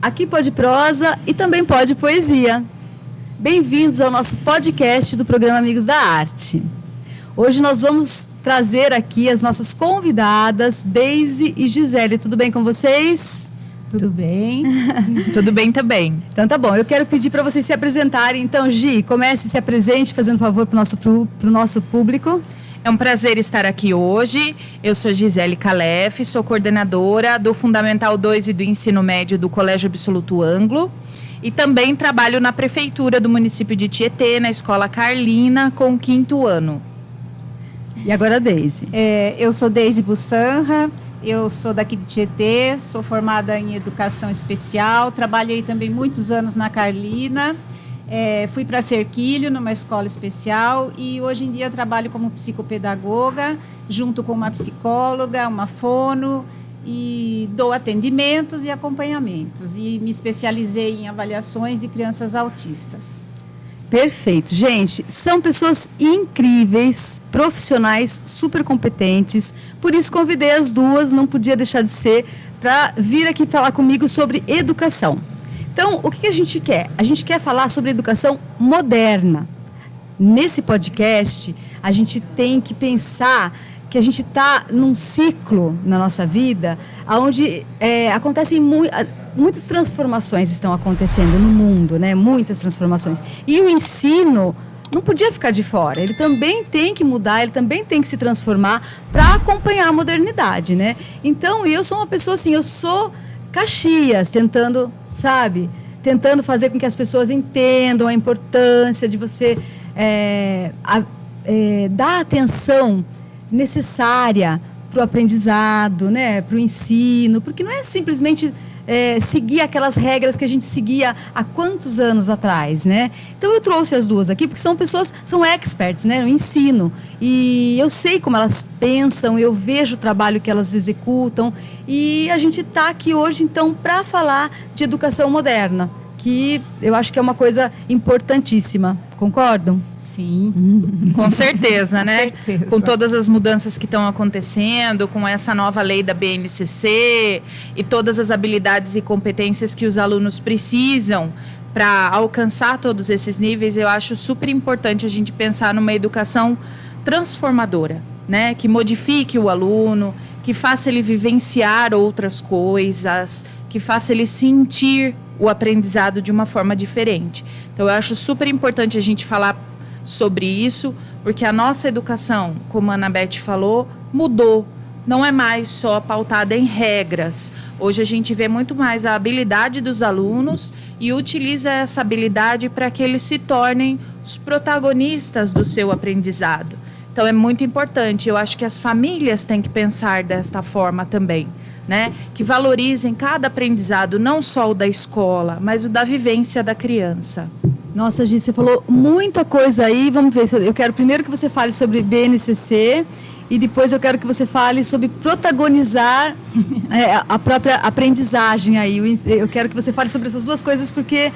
Aqui pode prosa e também pode poesia. Bem-vindos ao nosso podcast do programa Amigos da Arte. Hoje nós vamos trazer aqui as nossas convidadas, Deise e Gisele. Tudo bem com vocês? Tudo bem. Tudo bem também. Então tá bom, eu quero pedir para vocês se apresentarem. Então, Gi, comece, se apresente, fazendo favor para o nosso público. É um prazer estar aqui hoje. Eu sou Gisele Calef, sou coordenadora do Fundamental 2 e do Ensino Médio do Colégio Absoluto Anglo. E também trabalho na Prefeitura do município de Tietê, na Escola Carlina, com o 5º ano. E agora a Deise. Eu sou Deise Bussanra, eu sou daqui de Tietê, sou formada em Educação Especial, trabalhei também muitos anos na Carlina. Fui para Cerquilho, numa escola especial, e hoje em dia trabalho como psicopedagoga, junto com uma psicóloga, uma fono, e dou atendimentos e acompanhamentos. E me especializei em avaliações de crianças autistas. Perfeito. Gente, são pessoas incríveis, profissionais, super competentes. Por isso convidei as duas, não podia deixar de ser, para vir aqui falar comigo sobre educação. Então, o que a gente quer? A gente quer falar sobre educação moderna. Nesse podcast, a gente tem que pensar que a gente está num ciclo na nossa vida onde acontecem muitas transformações estão acontecendo no mundo, né? Muitas transformações. E o ensino não podia ficar de fora. Ele também tem que mudar, ele também tem que se transformar para acompanhar a modernidade, né? Então, eu sou uma pessoa assim, eu sou Caxias, tentando fazer com que as pessoas entendam a importância de você dar atenção necessária para o aprendizado, né, para o ensino, porque não é simplesmente seguir aquelas regras que a gente seguia há quantos anos atrás, né? Então eu trouxe as duas aqui porque são pessoas, são experts, né, no ensino, e eu sei como elas pensam, eu vejo o trabalho que elas executam, e a gente está aqui hoje então para falar de educação moderna, que eu acho que é uma coisa importantíssima. Concordam? Sim. Com certeza, né? Com certeza. Com todas as mudanças que estão acontecendo, com essa nova lei da BNCC e todas as habilidades e competências que os alunos precisam para alcançar todos esses níveis, eu acho super importante a gente pensar numa educação transformadora, né? Que modifique o aluno, que faça ele vivenciar outras coisas, que faça ele sentir o aprendizado de uma forma diferente. Então, eu acho super importante a gente falar sobre isso, porque a nossa educação, como a Ana Beth falou, mudou. Não é mais só pautada em regras. Hoje a gente vê muito mais a habilidade dos alunos e utiliza essa habilidade para que eles se tornem os protagonistas do seu aprendizado. Então, é muito importante. Eu acho que as famílias têm que pensar desta forma também, né? Que valorizem cada aprendizado, não só o da escola, mas o da vivência da criança. Nossa, Gi, você falou muita coisa aí. Vamos ver. Eu quero primeiro que você fale sobre BNCC e depois eu quero que você fale sobre protagonizar a própria aprendizagem aí. Eu quero que você fale sobre essas duas coisas porque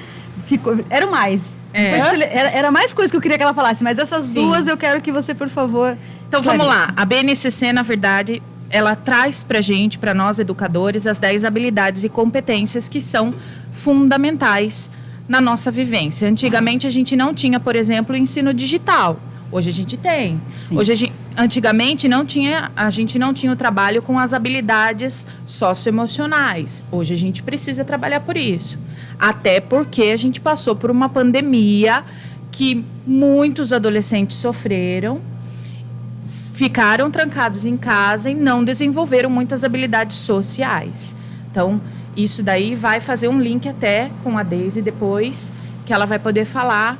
eram mais. Era mais coisa que eu queria que ela falasse, mas essas duas eu quero que você, por favor, então vamos lá. A BNCC, na verdade, ela traz para a gente, para nós educadores, as 10 habilidades e competências que são fundamentais na nossa vivência. Antigamente a gente não tinha, por exemplo, o ensino digital. Hoje a gente tem. Antigamente a gente não tinha o trabalho com as habilidades socioemocionais. Hoje a gente precisa trabalhar por isso. Até porque a gente passou por uma pandemia que muitos adolescentes sofreram, ficaram trancados em casa e não desenvolveram muitas habilidades sociais. Então, isso daí vai fazer um link até com a Deise depois, que ela vai poder falar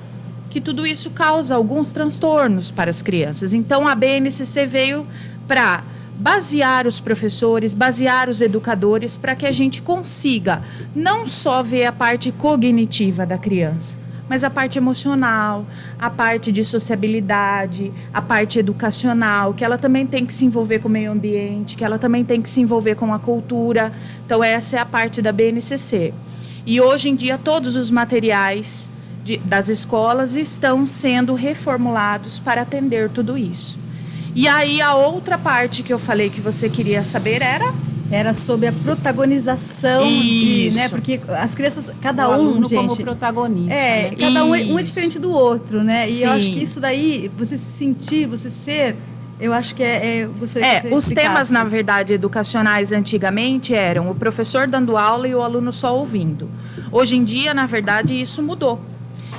que tudo isso causa alguns transtornos para as crianças. Então, a BNCC veio para basear os professores, basear os educadores, para que a gente consiga não só ver a parte cognitiva da criança, mas a parte emocional, a parte de sociabilidade, a parte educacional, que ela também tem que se envolver com o meio ambiente, que ela também tem que se envolver com a cultura. Então, essa é a parte da BNCC. E hoje em dia, todos os materiais das escolas estão sendo reformulados para atender tudo isso. E aí, a outra parte que eu falei que você queria saber era... Era sobre a protagonização de, né? Isso. Porque as crianças, cada O aluno gente, como protagonista, né? cada um é Isso. diferente do outro, né? E eu acho Sim. que isso daí, você se sentir, você ser, eu acho que eu gostaria que você Os temas, explicasse. na verdade, educacionais antigamente eram o professor dando aula e o aluno só ouvindo. Hoje em dia, na verdade, isso mudou.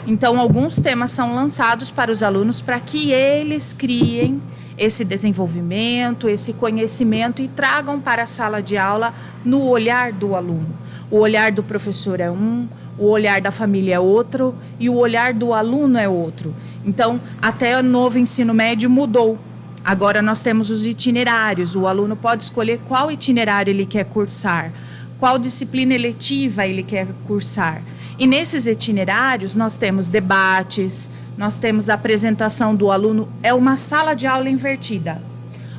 Então, alguns temas são lançados para os alunos para que eles criem esse desenvolvimento, esse conhecimento e tragam para a sala de aula no olhar do aluno. O olhar do professor é um, o olhar da família é outro e o olhar do aluno é outro. Então, até o novo ensino médio mudou. Agora nós temos os itinerários. O aluno pode escolher qual itinerário ele quer cursar, qual disciplina eletiva ele quer cursar. E nesses itinerários nós temos debates, nós temos a apresentação do aluno, é uma sala de aula invertida.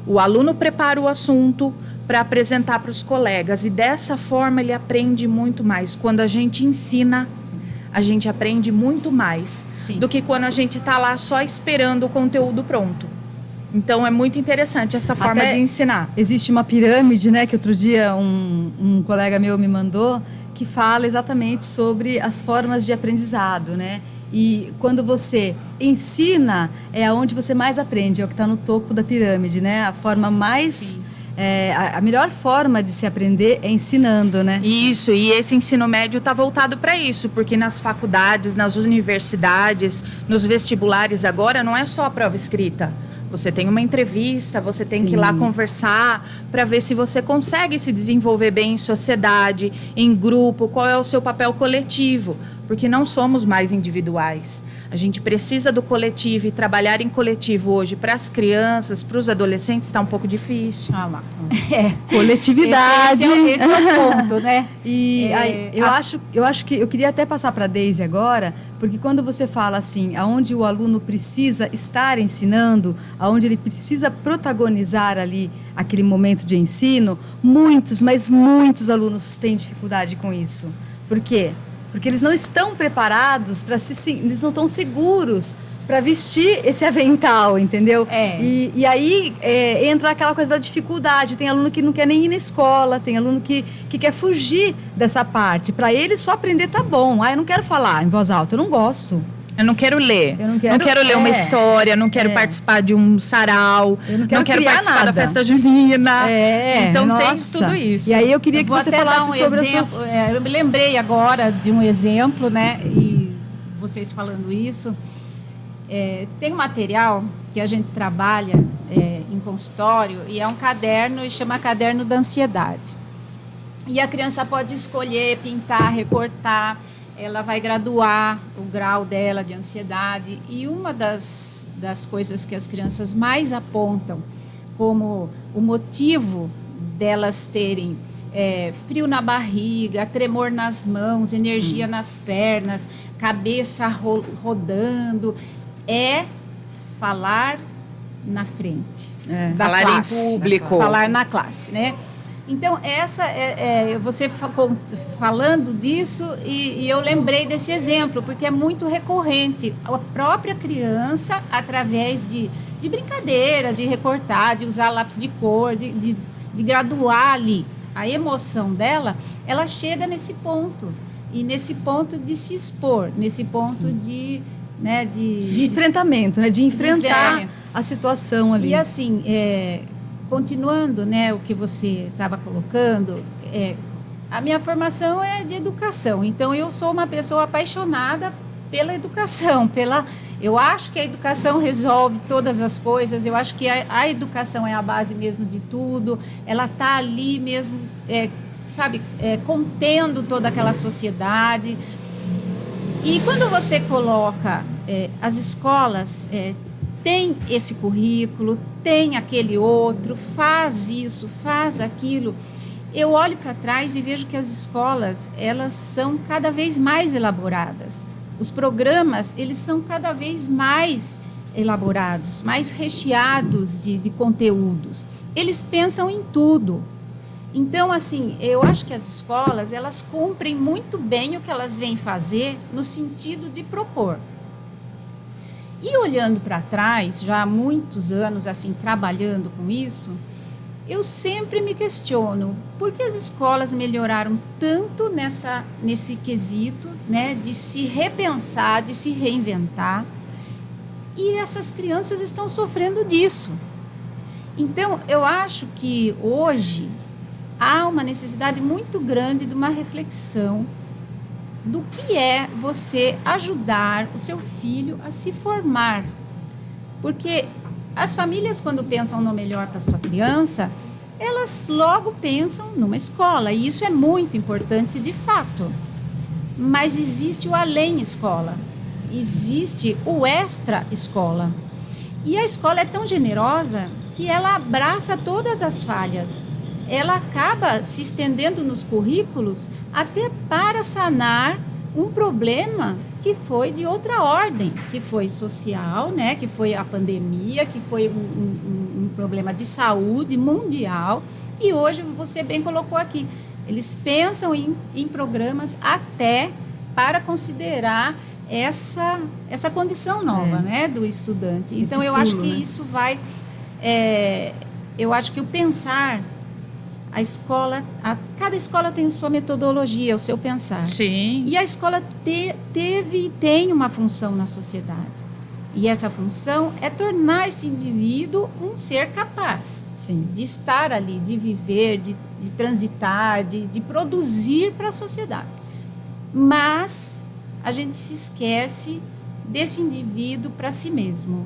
O aluno prepara o assunto para apresentar para os colegas e dessa forma ele aprende muito mais. Quando a gente ensina, a gente aprende muito mais do que quando a gente está lá só esperando o conteúdo pronto. Então é muito interessante essa forma de ensinar. Existe uma pirâmide, né, que outro dia um colega meu me mandou, que fala exatamente sobre as formas de aprendizado, né? E quando você ensina, é onde você mais aprende, é o que está no topo da pirâmide, né? A forma mais... a melhor forma de se aprender é ensinando, né? Isso, e esse ensino médio está voltado para isso, porque nas faculdades, nas universidades, nos vestibulares agora, não é só a prova escrita. Você tem uma entrevista, você tem que ir lá conversar para ver se você consegue se desenvolver bem em sociedade, em grupo, qual é o seu papel coletivo, porque não somos mais individuais. A gente precisa do coletivo e trabalhar em coletivo hoje para as crianças, para os adolescentes, está um pouco difícil. Ah lá. Coletividade. Esse é o ponto, né? E aí, eu acho que eu queria até passar para a Deise agora, porque quando você fala assim, aonde o aluno precisa estar ensinando, aonde ele precisa protagonizar ali aquele momento de ensino, mas muitos alunos têm dificuldade com isso. Por quê? Porque eles não estão preparados eles não estão seguros para vestir esse avental, entendeu? E aí entra aquela coisa da dificuldade. Tem aluno que não quer nem ir na escola, tem aluno que quer fugir dessa parte. Para ele só aprender tá bom. Eu não quero falar em voz alta, eu não gosto. Eu não quero ler. Eu não quero ler uma história, não quero participar de um sarau, eu não quero participar nada da festa junina. Então tem tudo isso. E aí eu queria que você falasse sobre essas... eu me lembrei agora de um exemplo, né? E vocês falando isso. Tem um material que a gente trabalha em consultório e é um caderno, e chama Caderno da Ansiedade. E a criança pode escolher, pintar, recortar, ela vai graduar o grau dela de ansiedade. E uma das coisas que as crianças mais apontam como o motivo delas terem frio na barriga, tremor nas mãos, energia nas pernas, cabeça rodando, é falar na frente da falar classe, em público, falar na classe, né? Então essa você falando disso e eu lembrei desse exemplo porque é muito recorrente. A própria criança, através de brincadeira, de recortar, de usar lápis de cor, de graduar ali a emoção dela, ela chega nesse ponto e nesse ponto de se expor, nesse ponto de enfrentamento, né? De enfrentar a situação ali. E assim, continuando, né, o que você estava colocando, a minha formação é de educação, então eu sou uma pessoa apaixonada pela educação, eu acho que a educação resolve todas as coisas, eu acho que a educação é a base mesmo de tudo, ela está ali mesmo, contendo toda aquela sociedade. E quando você coloca as escolas, tem esse currículo, tem aquele outro, faz isso, faz aquilo, eu olho para trás e vejo que as escolas, elas são cada vez mais elaboradas. Os programas, eles são cada vez mais elaborados, mais recheados de conteúdos. Eles pensam em tudo. Então, assim, eu acho que as escolas, elas cumprem muito bem o que elas vêm fazer no sentido de propor. E olhando para trás, já há muitos anos, assim, trabalhando com isso, eu sempre me questiono por que as escolas melhoraram tanto nesse quesito, né, de se repensar, de se reinventar, e essas crianças estão sofrendo disso. Então, eu acho que hoje há uma necessidade muito grande de uma reflexão do que é você ajudar o seu filho a se formar. Porque as famílias, quando pensam no melhor para sua criança, elas logo pensam numa escola, e isso é muito importante de fato. Mas existe o além escola, existe o extra escola. E a escola é tão generosa que ela abraça todas as falhas. Ela acaba se estendendo nos currículos até para sanar um problema que foi de outra ordem, que foi social, né? Que foi a pandemia, que foi um problema de saúde mundial. E hoje, você bem colocou aqui, eles pensam em programas até para considerar essa condição nova, né, do estudante. Então, eu acho que isso vai... eu acho que o pensar... A escola, cada escola tem sua metodologia, o seu pensar. Sim. E a escola teve e tem uma função na sociedade. E essa função é tornar esse indivíduo um ser capaz. Sim. De estar ali, de viver, de transitar, de produzir para a sociedade. Mas a gente se esquece desse indivíduo para si mesmo.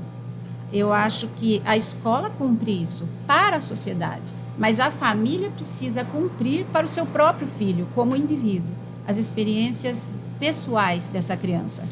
Eu acho que a escola cumpre isso para a sociedade. Mas a família precisa cumprir para o seu próprio filho, como indivíduo, as experiências pessoais dessa criança,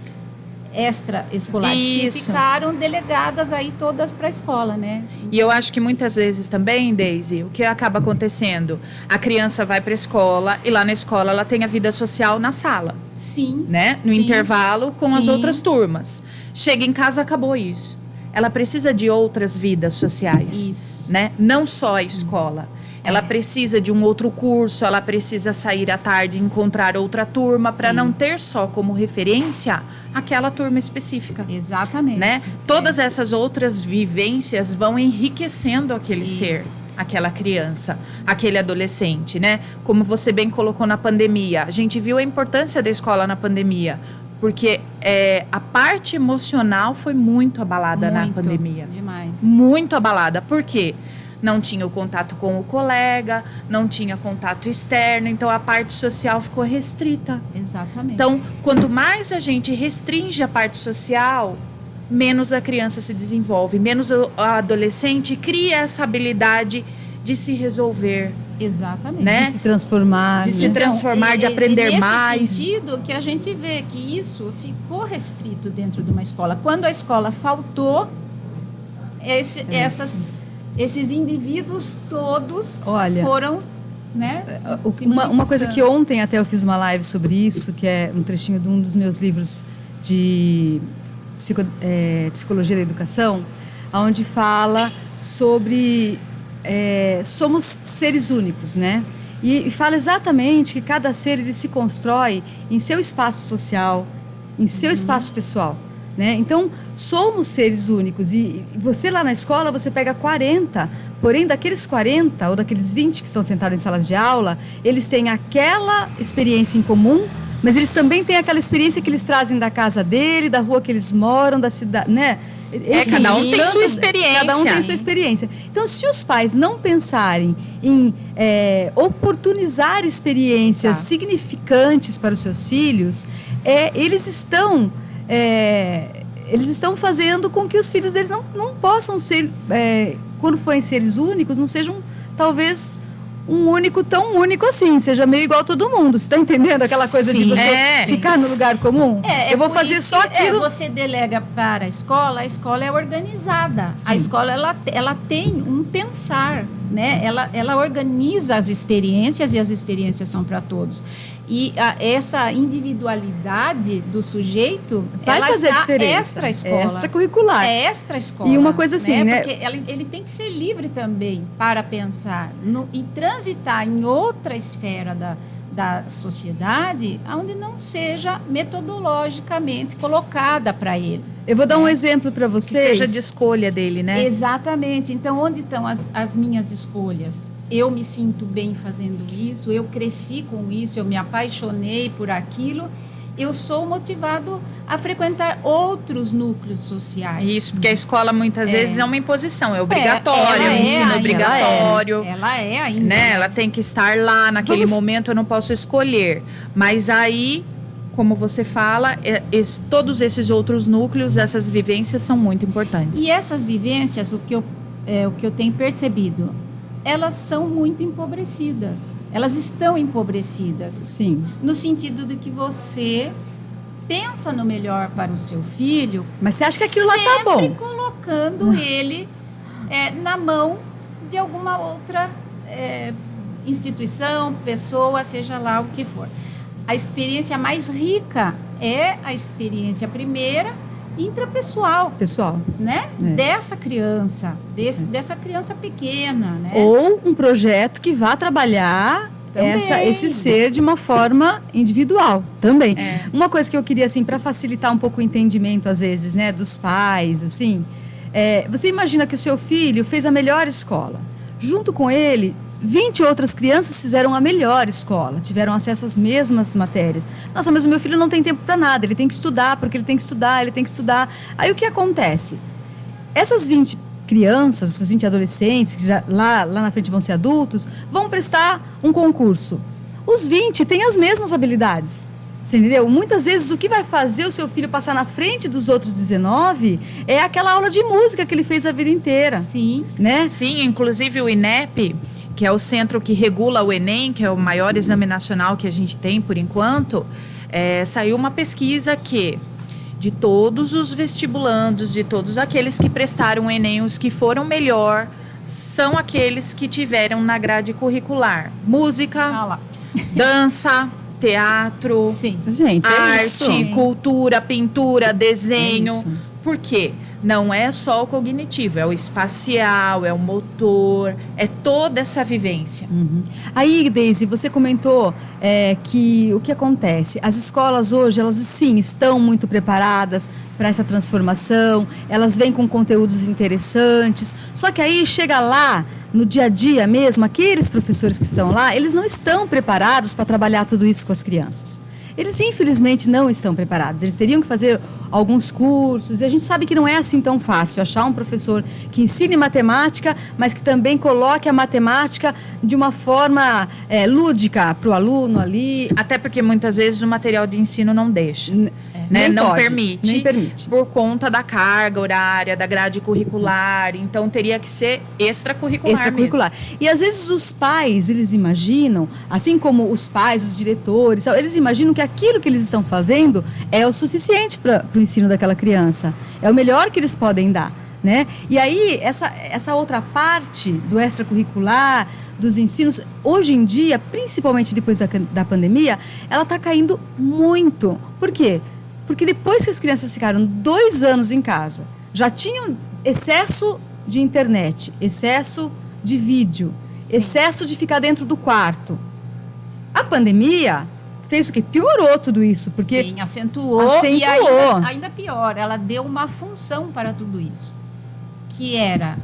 extraescolares, que ficaram delegadas aí todas para a escola, né? E eu acho que muitas vezes também, Deise, o que acaba acontecendo? A criança vai para a escola e lá na escola ela tem a vida social na sala. Sim. Né? No sim, intervalo com as sim. outras turmas. Chega em casa, acabou isso. Ela precisa de outras vidas sociais, Isso. né? Não só a escola. Ela precisa de um outro curso, ela precisa sair à tarde e encontrar outra turma para não ter só como referência aquela turma específica. Exatamente. Né? Todas essas outras vivências vão enriquecendo aquele ser, aquela criança, aquele adolescente, né? Como você bem colocou na pandemia. A gente viu a importância da escola na pandemia. Porque a parte emocional foi muito abalada na pandemia. Demais. Muito abalada. Por quê? Não tinha o contato com o colega, não tinha contato externo, então a parte social ficou restrita. Exatamente. Então, quanto mais a gente restringe a parte social, menos a criança se desenvolve, menos o adolescente cria essa habilidade de se resolver. Exatamente. Né? De se transformar. De se transformar, de aprender mais. Nesse sentido que a gente vê que isso ficou restrito dentro de uma escola. Quando a escola faltou, esses indivíduos todos foram... Né, uma coisa que ontem até eu fiz uma live sobre isso, que é um trechinho de um dos meus livros de Psicologia da Educação, onde fala sobre... somos seres únicos, né? E fala exatamente que cada ser ele se constrói em seu espaço social, em seu espaço pessoal, né? Então, somos seres únicos e você lá na escola, você pega 40, porém daqueles 40 ou daqueles 20 que estão sentados em salas de aula, eles têm aquela experiência em comum, mas eles também têm aquela experiência que eles trazem da casa dele, da rua que eles moram, da cidade, né? Cada um tem sua experiência. Cada um tem sua experiência. Então, se os pais não pensarem em oportunizar experiências significantes para os seus filhos, eles estão fazendo com que os filhos deles não possam ser, quando forem seres únicos, não sejam, talvez, um único tão único assim, seja meio igual a todo mundo. Você está entendendo aquela coisa de você ficar no lugar comum? Eu vou fazer só aquilo. Você delega para a escola é organizada. Sim. A escola ela tem um pensar, né? Ela organiza as experiências e as experiências são para todos. E essa individualidade do sujeito vai fazer a diferença. Extra-escola. Extracurricular. É extra-escola. E uma coisa assim, né? Porque ele tem que ser livre também para pensar e transitar em outra esfera da sociedade, onde não seja metodologicamente colocada para ele. Eu vou dar um exemplo para Que vocês. seja de escolha dele, né? Exatamente. Então, onde estão as minhas escolhas? Eu me sinto bem fazendo isso, eu cresci com isso, eu me apaixonei por aquilo. Eu sou motivado a frequentar outros núcleos sociais. Isso, porque a escola muitas vezes é uma imposição, é obrigatório, ela é um ensino ainda, obrigatório. Ela é ainda. Né? Ela tem que estar lá naquele momento, eu não posso escolher. Mas aí, como você fala, todos esses outros núcleos, essas vivências são muito importantes. E essas vivências, o que eu tenho percebido, elas são muito empobrecidas. Elas estão empobrecidas. Sim. No sentido de que você pensa no melhor para o seu filho. Mas você acha que aquilo lá tá bom? Sempre colocando ele na mão de alguma outra instituição, pessoa, seja lá o que for. A experiência mais rica é a experiência primeira intrapessoal, Pessoal. né? Dessa criança, dessa criança pequena, né? Ou um projeto que vá trabalhar esse ser de uma forma individual também. Uma coisa que eu queria, assim, para facilitar um pouco o entendimento, às vezes, né, dos pais, assim, você imagina que o seu filho fez a melhor escola. Junto com ele, 20 outras crianças fizeram a melhor escola, tiveram acesso às mesmas matérias. Nossa, mas o meu filho não tem tempo para nada, ele tem que estudar, porque ele tem que estudar. Aí o que acontece? Essas 20 crianças, essas 20 adolescentes, que já lá na frente vão ser adultos, vão prestar um concurso. Os 20 têm as mesmas habilidades. Você entendeu? Muitas vezes o que vai fazer o seu filho passar na frente dos outros 19 é aquela aula de música que ele fez a vida inteira. Sim. Né? Sim, inclusive o INEP, que é o centro que regula o Enem, que é o maior exame nacional que a gente tem por enquanto, saiu uma pesquisa que, de todos os vestibulandos, de todos aqueles que prestaram o Enem, os que foram melhor, são aqueles que tiveram na grade curricular música, dança, teatro, Sim. Gente, arte, cultura, pintura, desenho. Por quê? Não é só o cognitivo, é o espacial, é o motor, é toda essa vivência. Aí, Deise, você comentou que o que acontece? As escolas hoje, elas sim, estão muito preparadas para essa transformação, elas vêm com conteúdos interessantes, só que aí chega lá, no dia a dia mesmo, aqueles professores que estão lá, eles não estão preparados para trabalhar tudo isso com as crianças. Eles, infelizmente, não estão preparados. Eles teriam que fazer alguns cursos. E a gente sabe que não é assim tão fácil achar um professor que ensine matemática, mas que também coloque a matemática de uma forma lúdica para o aluno ali. Até porque, muitas vezes, o material de ensino não deixa. Né? Não pode, permite, nem permite. Por conta da carga horária, da grade curricular. Então, teria que ser extracurricular mesmo. E, às vezes, os pais, eles imaginam, assim como os pais, os diretores, eles imaginam que aquilo que eles estão fazendo é o suficiente para o ensino daquela criança. É o melhor que eles podem dar, né? E aí, essa outra parte do extracurricular, dos ensinos, hoje em dia, principalmente depois da pandemia, ela está caindo muito. Por quê? Porque depois que as crianças ficaram 2 anos em casa, já tinham excesso de internet, excesso de vídeo, excesso de ficar dentro do quarto. A pandemia fez o quê? Piorou tudo isso. Porque sim, acentuou. E ainda pior, ela deu uma função para tudo isso. Que era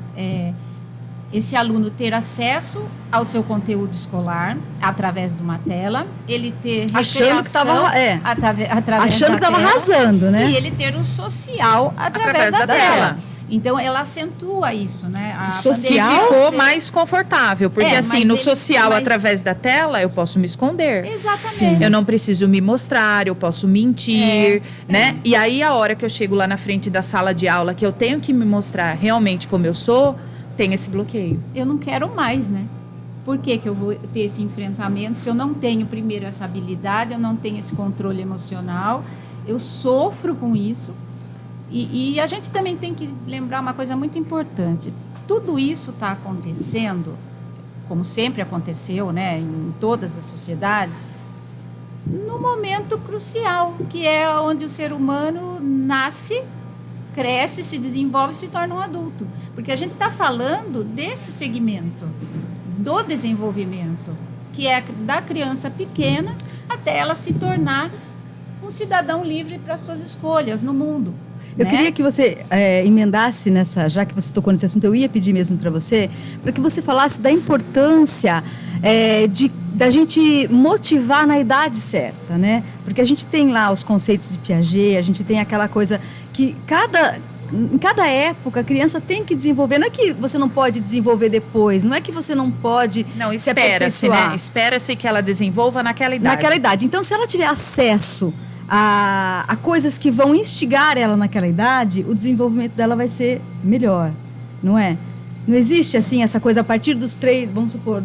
esse aluno ter acesso ao seu conteúdo escolar através de uma tela, ele ter achando que estava através achando que estava arrasando, né? E ele ter o social através da tela. Então, ela acentua isso, né? O social ficou mais confortável, porque assim, no social, através da tela, eu posso me esconder. Exatamente. Sim. Eu não preciso me mostrar, eu posso mentir, né? E aí, a hora que eu chego lá na frente da sala de aula, que eu tenho que me mostrar realmente como eu sou, tem esse bloqueio. Eu não quero mais, né? Por que eu vou ter esse enfrentamento se eu não tenho, primeiro, essa habilidade, eu não tenho esse controle emocional, eu sofro com isso. E a gente também tem que lembrar uma coisa muito importante. Tudo isso está acontecendo, como sempre aconteceu, né, em todas as sociedades, no momento crucial, que é onde o ser humano nasce, cresce, se desenvolve e se torna um adulto. Porque a gente está falando desse segmento, do desenvolvimento, que é da criança pequena até ela se tornar um cidadão livre para suas escolhas no mundo. Eu né? queria que você emendasse nessa, já que você tocou nesse assunto, eu ia pedir mesmo para você, para que você falasse da importância da gente motivar na idade certa, né? Porque a gente tem lá os conceitos de Piaget, a gente tem aquela coisa que em cada época a criança tem que desenvolver. Não é que você não pode desenvolver depois, não é que você não pode Não, se espera-se, aperfeiçoar. né? Espera-se que ela desenvolva naquela idade. Naquela idade. Então, se ela tiver acesso a coisas que vão instigar ela naquela idade, o desenvolvimento dela vai ser melhor, não é? Não existe, assim, essa coisa a partir dos 3, vamos supor,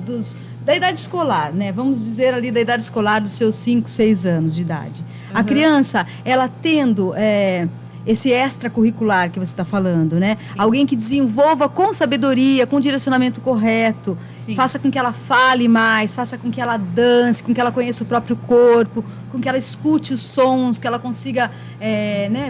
da idade escolar, né? Vamos dizer ali da idade escolar dos seus 5, 6 anos de idade. A criança, ela tendo esse extracurricular que você está falando, né? Sim. Alguém que desenvolva com sabedoria, com direcionamento correto, Sim. faça com que ela fale mais, faça com que ela dance, com que ela conheça o próprio corpo, com que ela escute os sons, que ela consiga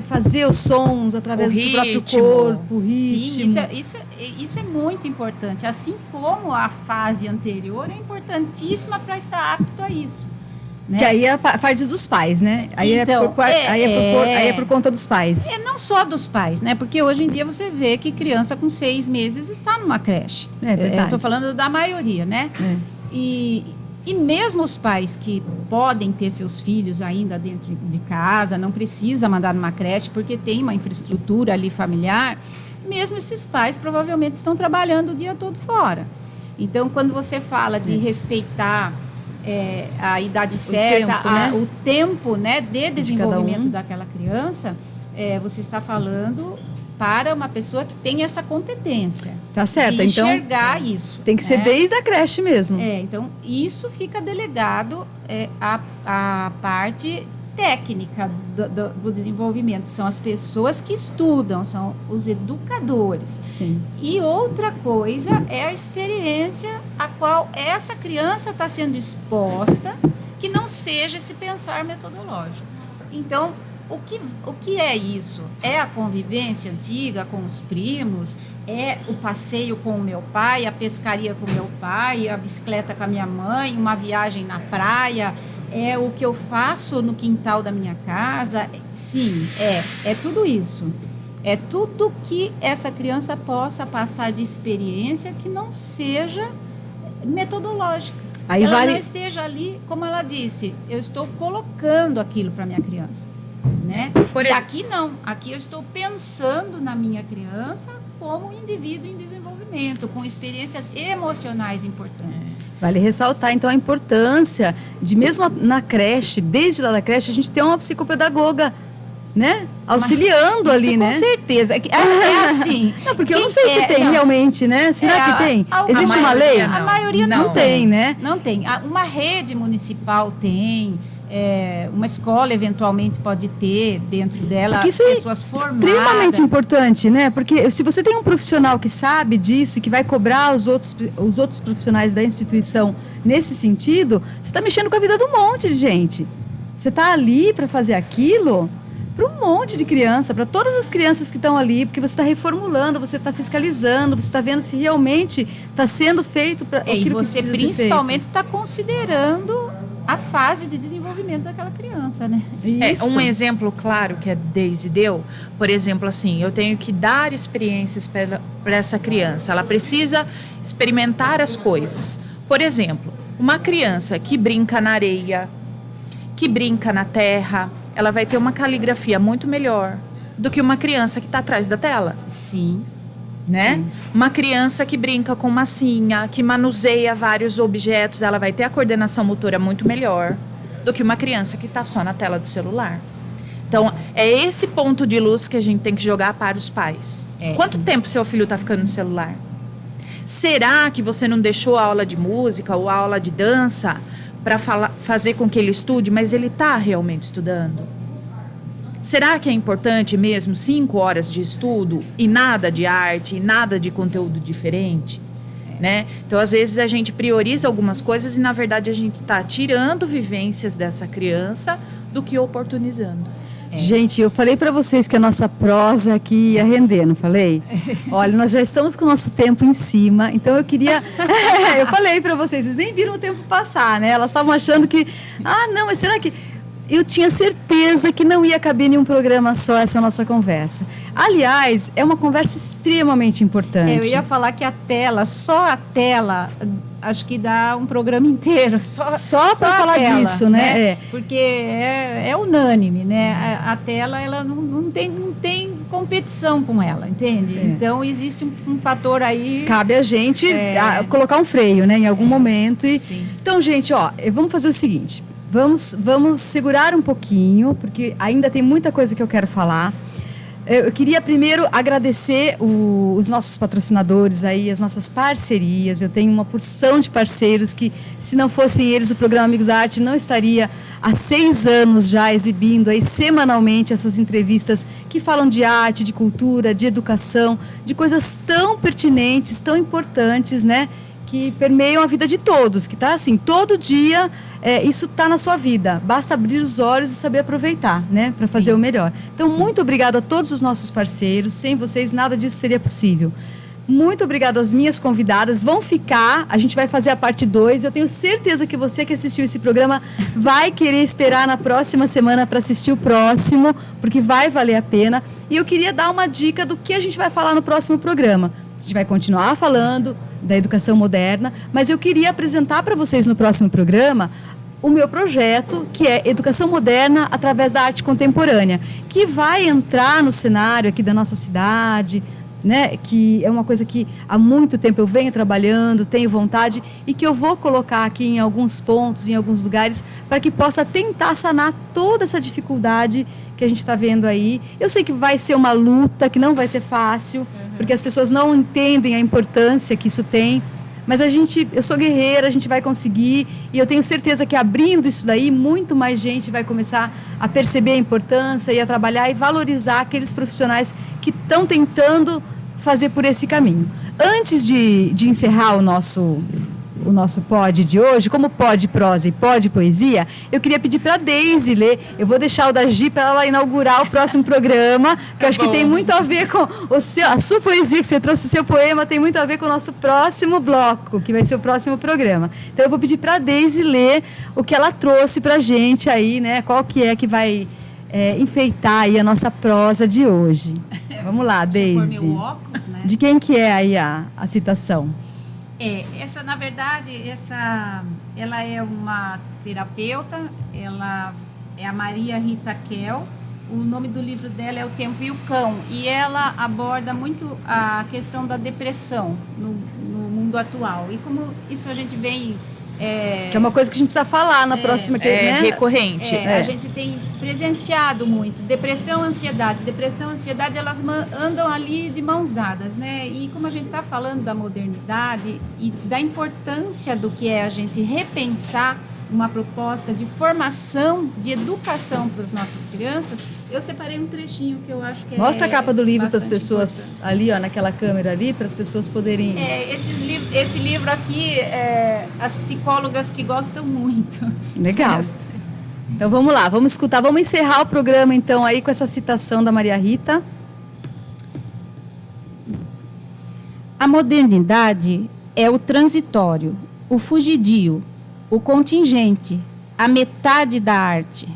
fazer os sons através do seu próprio corpo, o ritmo. Sim, isso é muito importante. Assim como a fase anterior é importantíssima para estar apto a isso. Né? Que aí é a parte dos pais, né? Aí, Então, aí é por conta dos pais. Não só dos pais, né? Porque hoje em dia você vê que criança com 6 meses está numa creche. É verdade. Eu estou falando da maioria, né? É. E mesmo os pais que podem ter seus filhos ainda dentro de casa, não precisa mandar numa creche porque tem uma infraestrutura ali familiar, mesmo esses pais provavelmente estão trabalhando o dia todo fora. Então, quando você fala de respeitar a idade certa, o tempo, né, de desenvolvimento daquela criança, você está falando para uma pessoa que tem essa competência. Está certo, de então enxergar isso. tem que ser desde a creche mesmo. Então, isso fica delegado à parte técnica do desenvolvimento. São as pessoas que estudam, são os educadores. Sim. E outra coisa é a experiência a qual essa criança está sendo exposta, que não seja esse pensar metodológico. Então, o que é isso? É a convivência antiga com os primos, é o passeio com o meu pai, a pescaria com o meu pai, a bicicleta com a minha mãe, uma viagem na praia, é o que eu faço no quintal da minha casa. Sim, é tudo isso. É tudo que essa criança possa passar de experiência que não seja metodológica. Aí ela não esteja ali, como ela disse, eu estou colocando aquilo para minha criança, né? Aqui não, aqui eu estou pensando na minha criança como indivíduo em desenvolvimento, com experiências emocionais importantes. Vale ressaltar, então, a importância de, mesmo na creche, desde lá da creche, a gente ter uma psicopedagoga, né? Auxiliando ali, com né? Com certeza. É assim. Não, porque eu não sei se tem realmente, né? Será que tem? Existe uma lei? A maioria não tem, né? Não tem. Uma rede municipal tem. Uma escola eventualmente pode ter dentro dela isso pessoas é formadas. Extremamente importante, né? Porque se você tem um profissional que sabe disso e que vai cobrar os outros profissionais da instituição nesse sentido, você está mexendo com a vida de um monte de gente. Você está ali para fazer aquilo para um monte de criança, para todas as crianças que estão ali, porque você está reformulando, você está fiscalizando, você está vendo se realmente está sendo feito para aquilo que precisa ser feito. E você principalmente está considerando a fase de desenvolvimento daquela criança, né? Um exemplo claro que a Deise deu, por exemplo, assim, eu tenho que dar experiências para essa criança. Ela precisa experimentar as coisas. Por exemplo, uma criança que brinca na areia, que brinca na terra, ela vai ter uma caligrafia muito melhor do que uma criança que está atrás da tela. Sim. Né? Sim. Uma criança que brinca com massinha, que manuseia vários objetos, ela vai ter a coordenação motora muito melhor do que uma criança que está só na tela do celular. Então, é esse ponto de luz que a gente tem que jogar para os pais. Quanto tempo seu filho está ficando no celular? Será que você não deixou a aula de música ou a aula de dança para fazer com que ele estude, mas ele está realmente estudando? Será que é importante mesmo 5 horas de estudo e nada de arte, e nada de conteúdo diferente? Né? Então, às vezes, a gente prioriza algumas coisas e, na verdade, a gente está tirando vivências dessa criança do que oportunizando. Gente, eu falei para vocês que a nossa prosa aqui ia render, não falei? Olha, nós já estamos com o nosso tempo em cima, então eu queria... eu falei para vocês nem viram o tempo passar, né? Elas estavam achando que... não, mas será que... eu tinha certeza que não ia caber em um programa só essa nossa conversa. Aliás, é uma conversa extremamente importante. Eu ia falar que a tela, só a tela, acho que dá um programa inteiro. Só para falar tela, disso, né? É. Porque é unânime, né? A tela, ela não tem competição com ela, entende? Então, existe um fator aí... Cabe a gente colocar um freio, né? Em algum momento. Sim. Então, gente, vamos fazer o seguinte. Vamos segurar um pouquinho, porque ainda tem muita coisa que eu quero falar. Eu queria primeiro agradecer os nossos patrocinadores aí, as nossas parcerias. Eu tenho uma porção de parceiros que, se não fossem eles, o programa Amigos da Arte não estaria há 6 anos já exibindo aí semanalmente essas entrevistas que falam de arte, de cultura, de educação, de coisas tão pertinentes, tão importantes, né? Que permeiam a vida de todos, que está assim, todo dia isso está na sua vida. Basta abrir os olhos e saber aproveitar, né? Para fazer o melhor. Então, muito obrigada a todos os nossos parceiros. Sem vocês, nada disso seria possível. Muito obrigada às minhas convidadas. Vão ficar, a gente vai fazer a parte 2. Eu tenho certeza que você que assistiu esse programa vai querer esperar na próxima semana para assistir o próximo, porque vai valer a pena. E eu queria dar uma dica do que a gente vai falar no próximo programa. A gente vai continuar falando da educação moderna, mas eu queria apresentar para vocês no próximo programa o meu projeto, que é Educação Moderna através da Arte Contemporânea, que vai entrar no cenário aqui da nossa cidade, né, que é uma coisa que há muito tempo eu venho trabalhando, tenho vontade, e que eu vou colocar aqui em alguns pontos, em alguns lugares, para que possa tentar sanar toda essa dificuldade que a gente está vendo aí. Eu sei que vai ser uma luta, que não vai ser fácil, porque as pessoas não entendem a importância que isso tem, mas eu sou guerreira, a gente vai conseguir, e eu tenho certeza que abrindo isso daí, muito mais gente vai começar a perceber a importância e a trabalhar e valorizar aqueles profissionais que estão tentando fazer por esse caminho. Antes de encerrar o nosso pod de hoje, como pod prosa e pod poesia, eu queria pedir para a Deise ler. Eu vou deixar o da Gi para ela inaugurar o próximo programa, que eu acho que tem muito a ver com a sua poesia, que você trouxe, o seu poema, tem muito a ver com o nosso próximo bloco, que vai ser o próximo programa. Então eu vou pedir para a Deise ler o que ela trouxe para a gente aí, né? Qual que vai enfeitar aí a nossa prosa de hoje. Vamos lá, Deise. Meu óculos, né? De quem que é aí a citação? Na verdade, ela é uma terapeuta, ela é a Maria Rita Kel, o nome do livro dela é O Tempo e o Cão, e ela aborda muito a questão da depressão no mundo atual, e como isso a gente vem... que é uma coisa que a gente precisa falar na próxima... né? Recorrente. A gente tem presenciado muito. Depressão, ansiedade, elas andam ali de mãos dadas, né? E como a gente está falando da modernidade e da importância do que é a gente repensar uma proposta de formação, de educação para as nossas crianças, eu separei um trechinho que eu acho que Mostra a capa do livro para as bastante pessoas importante. ali, naquela câmera ali, para as pessoas poderem... Esse livro aqui, as psicólogas que gostam muito. Legal. Então vamos lá, vamos escutar, vamos encerrar o programa então aí com essa citação da Maria Rita. A modernidade é o transitório, o fugidio, o contingente, a metade da arte,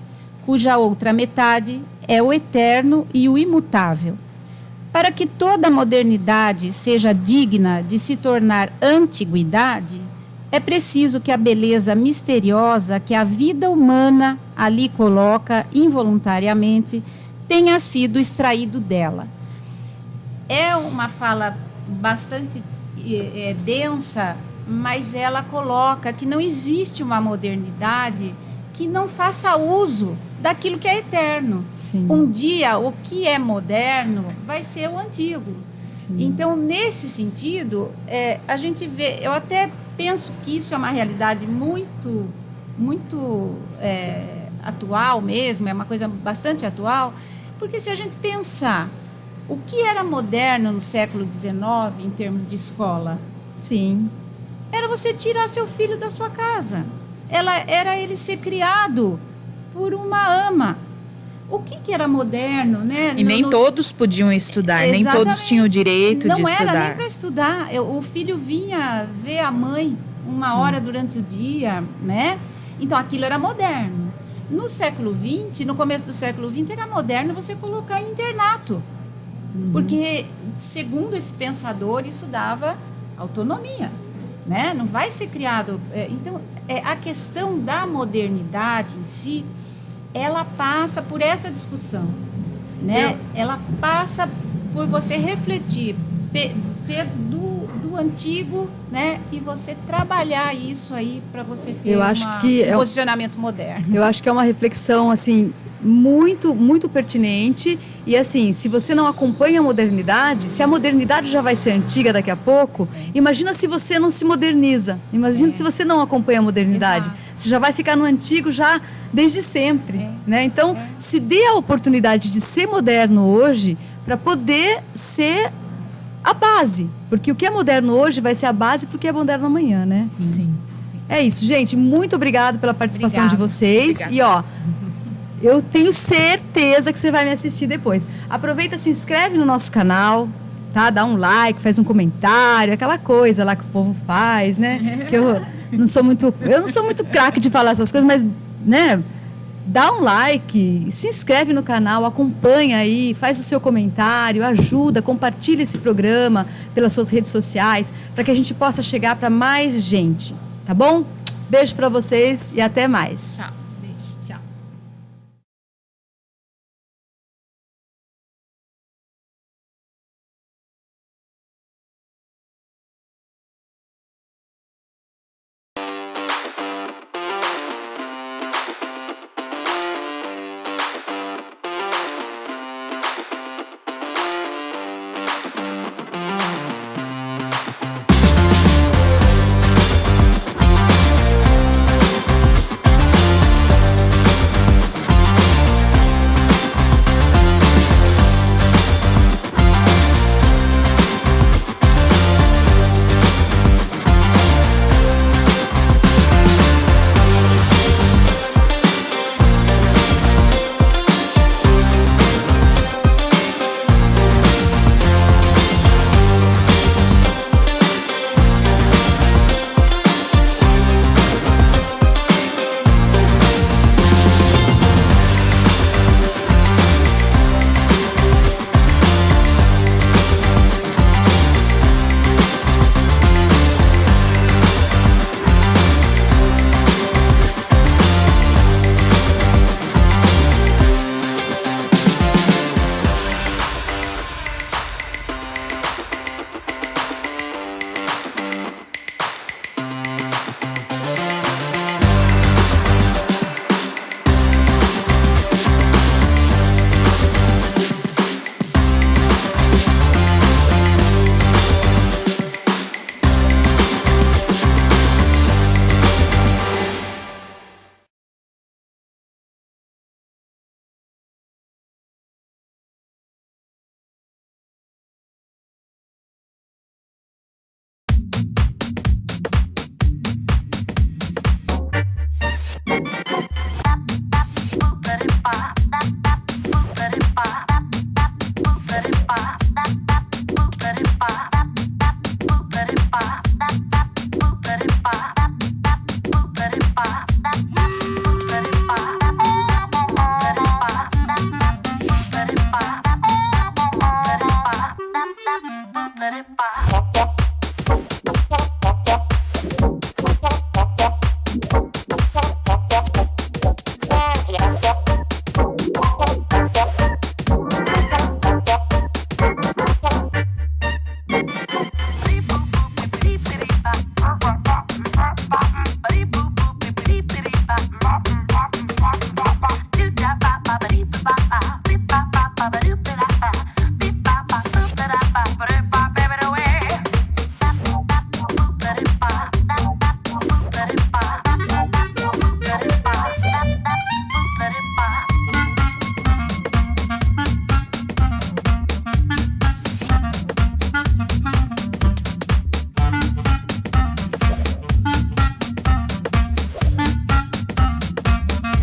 cuja outra metade é o eterno e o imutável. Para que toda modernidade seja digna de se tornar antiguidade, é preciso que a beleza misteriosa que a vida humana ali coloca involuntariamente tenha sido extraído dela. É uma fala bastante densa, mas ela coloca que não existe uma modernidade que não faça uso daquilo que é eterno. Sim. Um dia, o que é moderno vai ser o antigo. Sim. Então, nesse sentido, a gente vê... Eu até penso que isso é uma realidade muito atual mesmo, é uma coisa bastante atual, porque se a gente pensar o que era moderno no século XIX em termos de escola... Sim. Era você tirar seu filho da sua casa. Era ele ser criado por uma ama. O que era moderno, né? E nem todos podiam estudar, nem todos tinham o direito de estudar. Não era nem para estudar. O filho vinha ver a mãe uma hora durante o dia, né? Então, aquilo era moderno. no século XX, no começo do século XX, era moderno você colocar em internato. Porque, segundo esse pensador, isso dava autonomia, né? Não vai ser criado... Então, a questão da modernidade em si, ela passa por essa discussão, né? Ela passa por você refletir do antigo, né? E você trabalhar isso aí para você ter um posicionamento moderno. Eu acho que é uma reflexão, assim, muito, muito pertinente. E, assim, se você não acompanha a modernidade, se a modernidade já vai ser antiga daqui a pouco, imagina se você não se moderniza. Imagina se você não acompanha a modernidade. Exato. Você já vai ficar no antigo já desde sempre, né? Então, se dê a oportunidade de ser moderno hoje para poder ser a base. Porque o que é moderno hoje vai ser a base para o que é moderno amanhã, né? Sim. É isso, gente. Muito obrigado pela participação de vocês. Obrigada. E, ó, eu tenho certeza que você vai me assistir depois. Aproveita, se inscreve no nosso canal, tá? Dá um like, faz um comentário, aquela coisa lá que o povo faz, né? Que eu não sou muito craque de falar essas coisas, mas, né? Dá um like, se inscreve no canal, acompanha aí, faz o seu comentário, ajuda, compartilha esse programa pelas suas redes sociais, para que a gente possa chegar para mais gente, tá bom? Beijo para vocês e até mais. Tchau. Beijo. Tchau.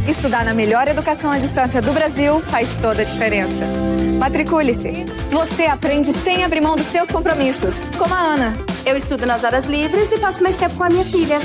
Estudar na melhor educação à distância do Brasil faz toda a diferença. Matricule-se. Você aprende sem abrir mão dos seus compromissos, como a Ana. Eu estudo nas horas livres e passo mais tempo com a minha filha.